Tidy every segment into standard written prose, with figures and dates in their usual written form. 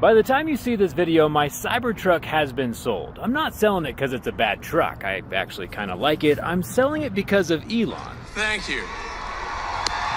By the time you see this video, my Cybertruck has been sold. I'm not selling it because it's a bad truck. I actually kind of like it. I'm selling it because of Elon. Thank you.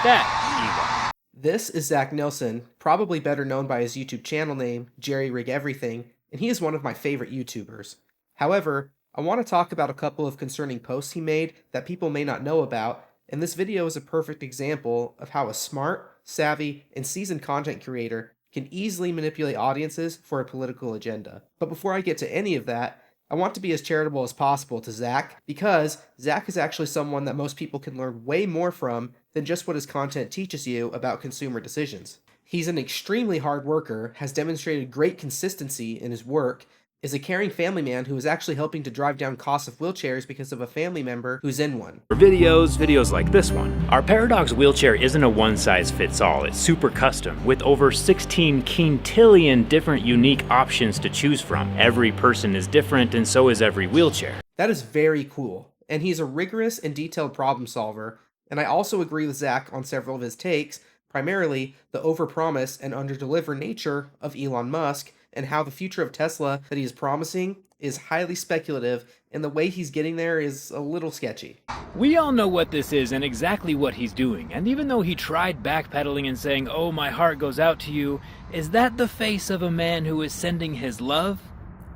That Elon. This is Zach Nelson, probably better known by his YouTube channel name, Jerry Rig Everything, and he is one of my favorite YouTubers. However, I want to talk about a couple of concerning posts he made that people may not know about, and this video is a perfect example of how a smart, savvy, and seasoned content creator can easily manipulate audiences for a political agenda. But before I get to any of that, I want to be as charitable as possible to Zach, because Zach is actually someone that most people can learn way more from than just what his content teaches you about consumer decisions. He's an extremely hard worker, has demonstrated great consistency in his work, is a caring family man who is actually helping to drive down costs of wheelchairs because of a family member who's in one. For videos like this one. Our Paradox wheelchair isn't a one-size-fits-all, it's super custom, with over 16 quintillion different unique options to choose from. Every person is different, and so is every wheelchair. That is very cool, and he's a rigorous and detailed problem solver, and I also agree with Zach on several of his takes, primarily the overpromise and underdeliver nature of Elon Musk, and how the future of Tesla that he is promising is highly speculative, and the way he's getting there is a little sketchy. We all know what this is and exactly what he's doing, and even though he tried backpedaling and saying, "Oh, my heart goes out to you," is that the face of a man who is sending his love?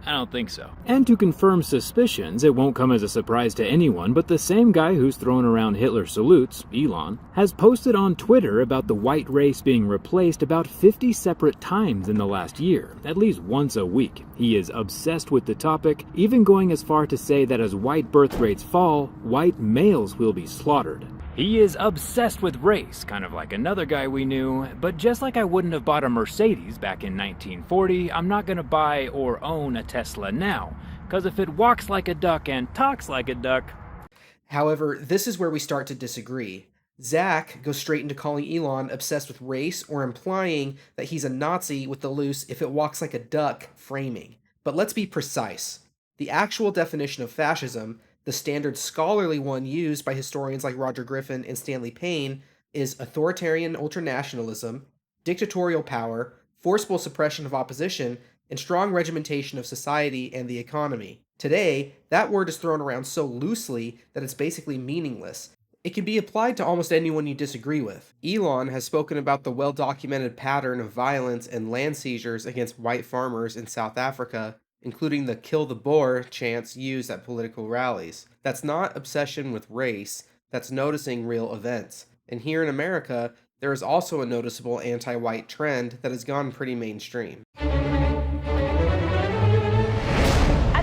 I don't think so. And to confirm suspicions, it won't come as a surprise to anyone, but the same guy who's throwing around Hitler salutes, Elon, has posted on Twitter about the white race being replaced about 50 separate times in the last year, at least once a week. He is obsessed with the topic, even going as far to say that as white birth rates fall, white males will be slaughtered. He is obsessed with race, kind of like another guy we knew, but just like I wouldn't have bought a Mercedes back in 1940, I'm not gonna buy or own a Tesla now, because if it walks like a duck and talks like a duck... However, this is where we start to disagree. Zach goes straight into calling Elon obsessed with race or implying that he's a Nazi with the loose "if it walks like a duck" framing. But let's be precise. The actual definition of fascism, the standard scholarly one used by historians like Roger Griffin and Stanley Payne, is authoritarian ultranationalism, dictatorial power, forcible suppression of opposition, and strong regimentation of society and the economy. Today, that word is thrown around so loosely that it's basically meaningless. It can be applied to almost anyone you disagree with. Elon has spoken about the well-documented pattern of violence and land seizures against white farmers in South Africa, including the "kill the Boer" chants used at political rallies. That's not obsession with race, that's noticing real events. And here in America, there is also a noticeable anti-white trend that has gone pretty mainstream. I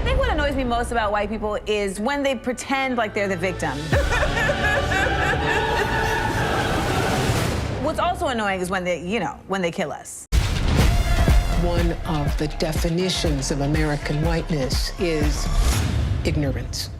think what annoys me most about white people is when they pretend like they're the victim. What's also annoying is when they kill us. One of the definitions of American whiteness is ignorance.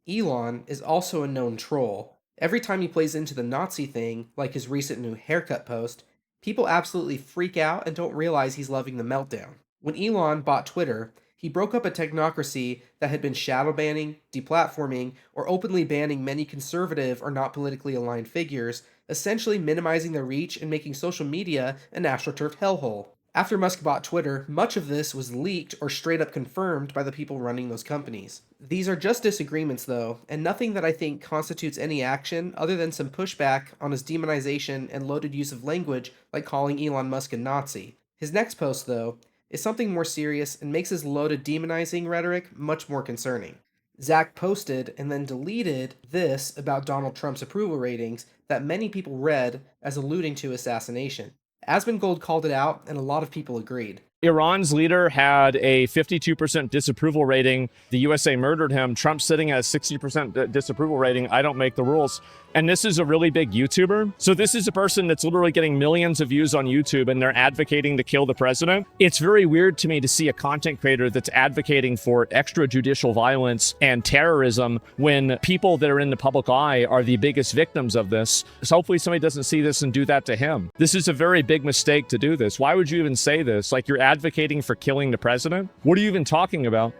Elon is also a known troll. Every time he plays into the Nazi thing, like his recent new haircut post, people absolutely freak out and don't realize he's loving the meltdown. When Elon bought Twitter, he broke up a technocracy that had been shadow banning, deplatforming, or openly banning many conservative or not politically aligned figures, essentially minimizing their reach and making social media an astroturf hellhole. After Musk bought Twitter, much of this was leaked or straight up confirmed by the people running those companies. These are just disagreements though, and nothing that I think constitutes any action other than some pushback on his demonization and loaded use of language like calling Elon Musk a Nazi. His next post though is something more serious and makes his loaded demonizing rhetoric much more concerning. Zach posted and then deleted this about Donald Trump's approval ratings that many people read as alluding to assassination. Asmongold called it out, and a lot of people agreed. Iran's leader had a 52% disapproval rating. The USA murdered him. Trump's sitting at a 60% disapproval rating. I don't make the rules. And this is a really big YouTuber. So this is a person that's literally getting millions of views on YouTube and they're advocating to kill the president. It's very weird to me to see a content creator that's advocating for extrajudicial violence and terrorism when people that are in the public eye are the biggest victims of this. So hopefully somebody doesn't see this and do that to him. This is a very big mistake to do this. Why would you even say this? Like you're advocating for killing the president? What are you even talking about?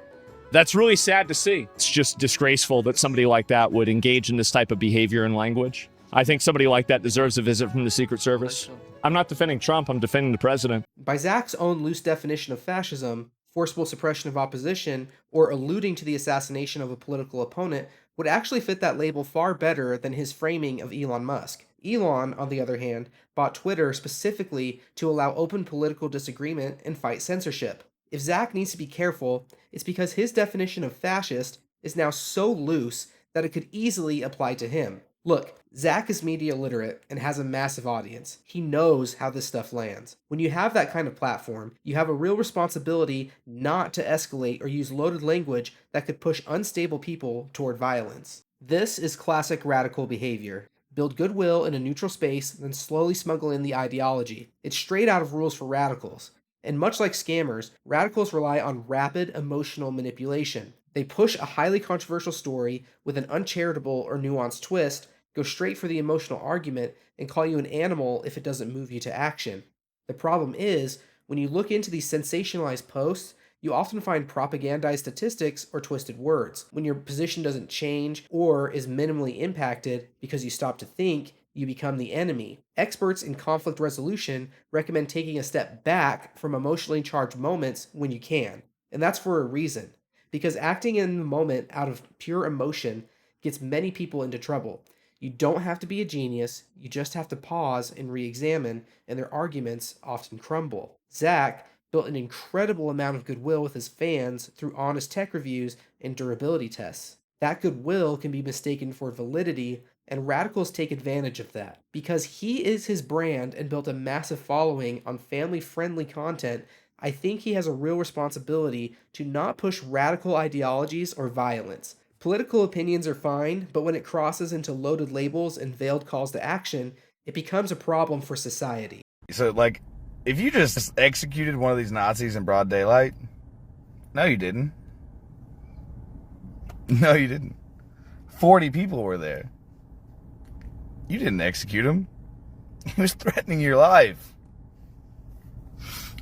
That's really sad to see. It's just disgraceful that somebody like that would engage in this type of behavior and language. I think somebody like that deserves a visit from the Secret Service. I'm not defending Trump, I'm defending the president. By Zach's own loose definition of fascism, forcible suppression of opposition, or alluding to the assassination of a political opponent would actually fit that label far better than his framing of Elon Musk. Elon, on the other hand, bought Twitter specifically to allow open political disagreement and fight censorship. If Zach needs to be careful, it's because his definition of fascist is now so loose that it could easily apply to him. Look, Zach is media literate and has a massive audience. He knows how this stuff lands. When you have that kind of platform, you have a real responsibility not to escalate or use loaded language that could push unstable people toward violence. This is classic radical behavior. Build goodwill in a neutral space, then slowly smuggle in the ideology. It's straight out of Rules for Radicals. And much like scammers, radicals rely on rapid emotional manipulation. They push a highly controversial story with an uncharitable or nuanced twist, go straight for the emotional argument, and call you an animal if it doesn't move you to action. The problem is, when you look into these sensationalized posts, you often find propagandized statistics or twisted words. When your position doesn't change or is minimally impacted because you stop to think, you become the enemy. Experts in conflict resolution recommend taking a step back from emotionally charged moments when you can. And that's for a reason. Because acting in the moment out of pure emotion gets many people into trouble. You don't have to be a genius, you just have to pause and re-examine, and their arguments often crumble. Zach built an incredible amount of goodwill with his fans through honest tech reviews and durability tests. That goodwill can be mistaken for validity, and radicals take advantage of that. Because he is his brand and built a massive following on family-friendly content, I think he has a real responsibility to not push radical ideologies or violence. Political opinions are fine, but when it crosses into loaded labels and veiled calls to action, it becomes a problem for society. So, like, if you just executed one of these Nazis in broad daylight, no, you didn't. No, you didn't. 40 people were there. You didn't execute him. He was threatening your life.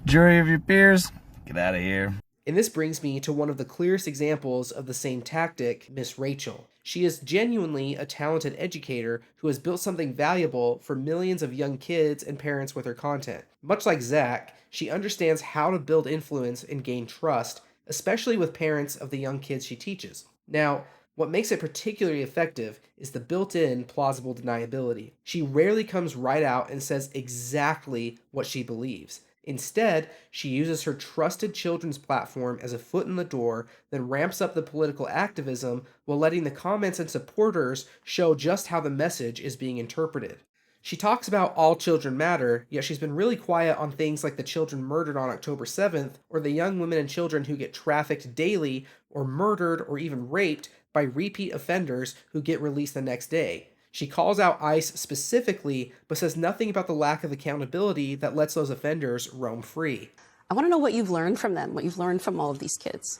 Jury of your peers, get out of here. And this brings me to one of the clearest examples of the same tactic, Miss Rachel. She is genuinely a talented educator who has built something valuable for millions of young kids and parents with her content. Much like Zach, she understands how to build influence and gain trust, especially with parents of the young kids she teaches. Now, what makes it particularly effective is the built-in plausible deniability. She rarely comes right out and says exactly what she believes. Instead, she uses her trusted children's platform as a foot in the door, then ramps up the political activism while letting the comments and supporters show just how the message is being interpreted. She talks about all children matter, yet she's been really quiet on things like the children murdered on October 7th, or the young women and children who get trafficked daily, or murdered or even raped by repeat offenders who get released the next day. She calls out ICE specifically, but says nothing about the lack of accountability that lets those offenders roam free. I want to know what you've learned from them, what you've learned from all of these kids.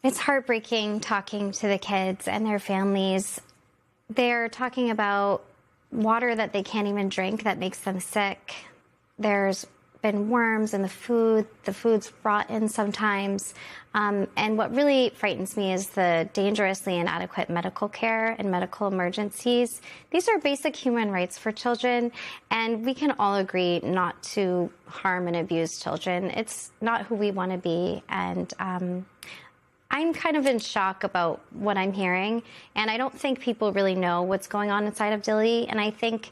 It's heartbreaking talking to the kids and their families. They're talking about water that they can't even drink that makes them sick. There's been worms in the food's rotten sometimes. And what really frightens me is the dangerously inadequate medical care and medical emergencies. These are basic human rights for children, and we can all agree not to harm and abuse children. It's not who we want to be, and I'm kind of in shock about what I'm hearing, and I don't think people really know what's going on inside of Dilley, and I think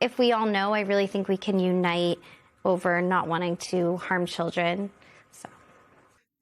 if we all know, I really think we can unite over not wanting to harm children. So,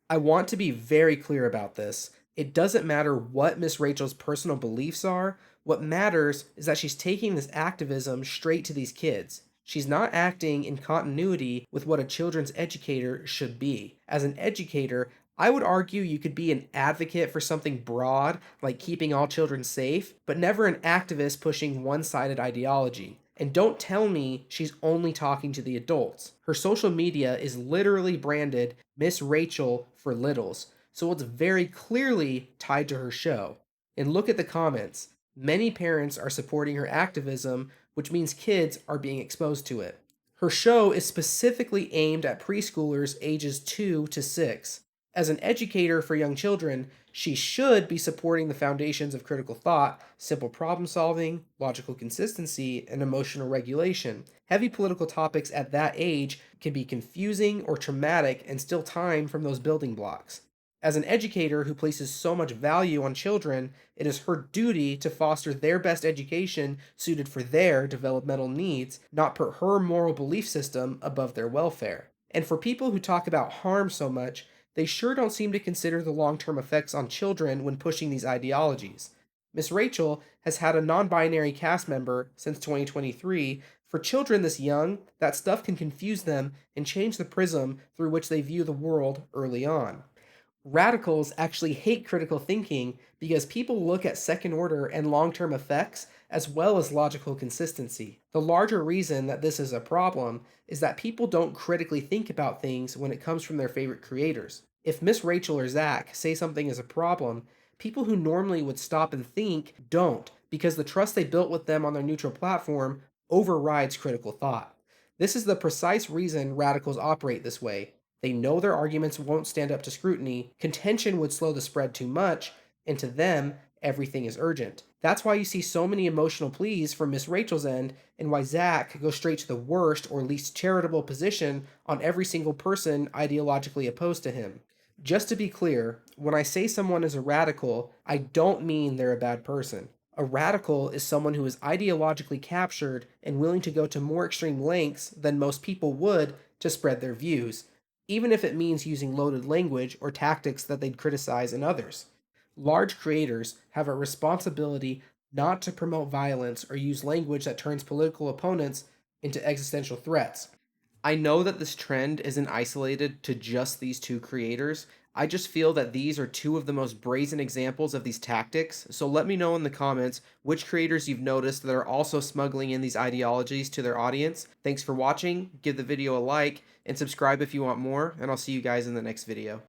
I want to be very clear about this. It doesn't matter what Miss Rachel's personal beliefs are. What matters is that she's taking this activism straight to these kids. She's not acting in continuity with what a children's educator should be. As an educator, I would argue you could be an advocate for something broad, like keeping all children safe, but never an activist pushing one-sided ideology. And don't tell me she's only talking to the adults. Her social media is literally branded Miss Rachel for Littles, so it's very clearly tied to her show. And look at the comments. Many parents are supporting her activism, which means kids are being exposed to it. Her show is specifically aimed at preschoolers ages 2 to 6. As an educator for young children, she should be supporting the foundations of critical thought, simple problem solving, logical consistency, and emotional regulation. Heavy political topics at that age can be confusing or traumatic and steal time from those building blocks. As an educator who places so much value on children, it is her duty to foster their best education suited for their developmental needs, not put her moral belief system above their welfare. And for people who talk about harm so much, they sure don't seem to consider the long-term effects on children when pushing these ideologies. Miss Rachel has had a non-binary cast member since 2023. For children this young, that stuff can confuse them and change the prism through which they view the world early on. Radicals actually hate critical thinking because people look at second order and long-term effects as well as logical consistency. The larger reason that this is a problem is that people don't critically think about things when it comes from their favorite creators. If Miss Rachel or Zach say something is a problem, people who normally would stop and think don't, because the trust they built with them on their neutral platform overrides critical thought. This is the precise reason radicals operate this way. They know their arguments won't stand up to scrutiny, contention would slow the spread too much, and to them, everything is urgent. That's why you see so many emotional pleas from Miss Rachel's end, and why Zach goes straight to the worst or least charitable position on every single person ideologically opposed to him. Just to be clear, when I say someone is a radical, I don't mean they're a bad person. A radical is someone who is ideologically captured and willing to go to more extreme lengths than most people would to spread their views, even if it means using loaded language or tactics that they'd criticize in others. Large creators have a responsibility not to promote violence or use language that turns political opponents into existential threats. I know that this trend isn't isolated to just these two creators. I just feel that these are two of the most brazen examples of these tactics, so let me know in the comments which creators you've noticed that are also smuggling in these ideologies to their audience. Thanks for watching, give the video a like, and subscribe if you want more, and I'll see you guys in the next video.